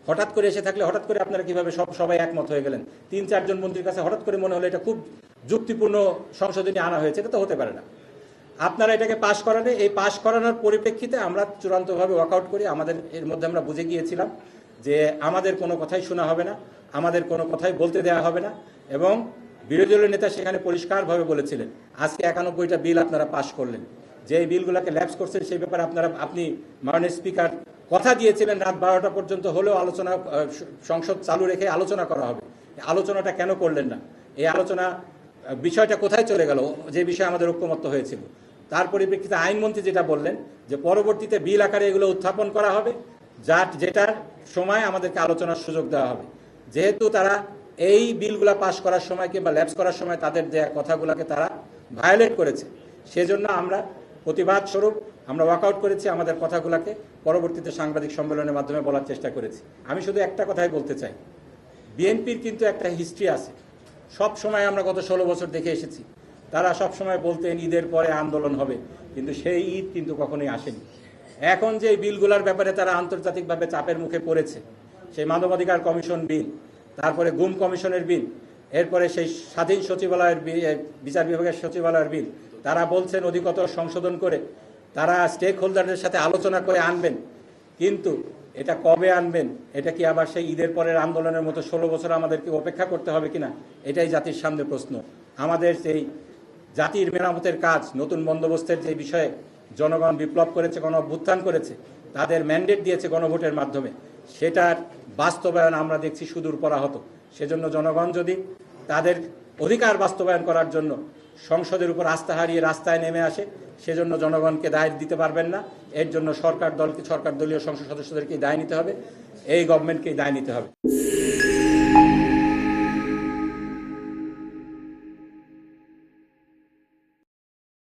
হঠাৎ করে এসে থাকলে হঠাৎ করে আপনারা কিভাবে সবাই একমত হয়ে গেলেন? 3-4 জন মন্ত্রীর কাছে হঠাৎ করে মনে হলো এটা খুব যুক্তিপূর্ণ সংশোধনী আনা হয়েছে, এটা তো হতে পারে না। আপনারা এটাকে পাশ করালে, এই পাশ করানোর পরিপ্রেক্ষিতে আমরা চূড়ান্তভাবে ওয়াকআউট করি। আমাদের এর মধ্যে আমরা বুঝে গিয়েছিলাম যে আমাদের কোনো কথাই শোনা হবে না, আমাদের কোনো কথাই বলতে দেওয়া হবে না। এবং বিরোধী দলের নেতা সেখানে পরিষ্কারভাবে বলেছিলেন, আজকে 91টা বিল আপনারা পাশ করলেন, যে বিলগুলোকে ল্যাপস করছেন সেই ব্যাপারে আপনি মাননীয় স্পিকার কথা দিয়েছিলেন রাত 12টা পর্যন্ত হলেও আলোচনা, সংসদ চালু রেখে আলোচনা করা হবে। আলোচনাটা কেন করলেন না? এই আলোচনা বিষয়টা কোথায় চলে গেল, যে বিষয়ে আমাদের ঐক্যমত্য হয়েছিল? তার পরিপ্রেক্ষিতে আইনমন্ত্রী যেটা বললেন যে পরবর্তীতে বিল আকারে এগুলো উত্থাপন করা হবে, যেটার সময় আমাদেরকে আলোচনার সুযোগ দেওয়া হবে। যেহেতু তারা এই বিলগুলা পাশ করার সময় কিংবা ল্যাপস করার সময় তাদের দেয়া কথাগুলোকে তারা ভায়োলেট করেছে, সেজন্য আমরা প্রতিবাদ স্বরূপ আমরা ওয়াকআউট করেছি, আমাদের কথাগুলোকে পরবর্তীতে সাংবাদিক সম্মেলনের মাধ্যমে বলার চেষ্টা করেছি। আমি শুধু একটা কথাই বলতে চাই, বিএনপির কিন্তু একটা হিস্ট্রি আছে। সব সময় আমরা গত 16 বছর দেখে এসেছি, তারা সব সময় বলতেন ঈদের পরে আন্দোলন হবে, কিন্তু সেই ঈদ কিন্তু কখনোই আসেনি। এখন যে বিলগুলোর ব্যাপারে তারা আন্তর্জাতিকভাবে চাপের মুখে পড়েছে, সেই মানবাধিকার কমিশন বিল, তারপরে গুম কমিশনের বিল, এরপরে সেই স্বাধীন সচিবালয়ের বিচার বিভাগের সচিবালয়ের বিল, তারা বলছেন অধিকতর সংশোধন করে তারা স্টেক হোল্ডারদের সাথে আলোচনা করে আনবেন। কিন্তু এটা কবে আনবেন? এটা কি আবার সেই ঈদের পরের আন্দোলনের মতো 16 বছর আমাদেরকে অপেক্ষা করতে হবে কিনা? এটাই জাতির সামনে প্রশ্ন। আমাদের সেই জাতির মেরামতের কাজ, নতুন বন্দোবস্তের যে বিষয়ে জনগণ বিপ্লব করেছে, গণ অভ্যুত্থান করেছে, তাদের ম্যান্ডেট দিয়েছে গণভোটের মাধ্যমে, সেটার বাস্তবায়ন আমরা দেখছি সুদূর পরাহত। সেজন্য জনগণ যদি তাদের অধিকার বাস্তবায়ন করার জন্য সংসদের উপর আস্থা হারিয়ে রাস্তায় নেমে আসে, সেজন্য জনগণকে দায় দিতে পারবেন না। এর জন্য সরকার দলীয় সংসদ সদস্যদেরকেই দায় নিতে হবে, এই গভর্নমেন্টকেই দায় নিতে হবে।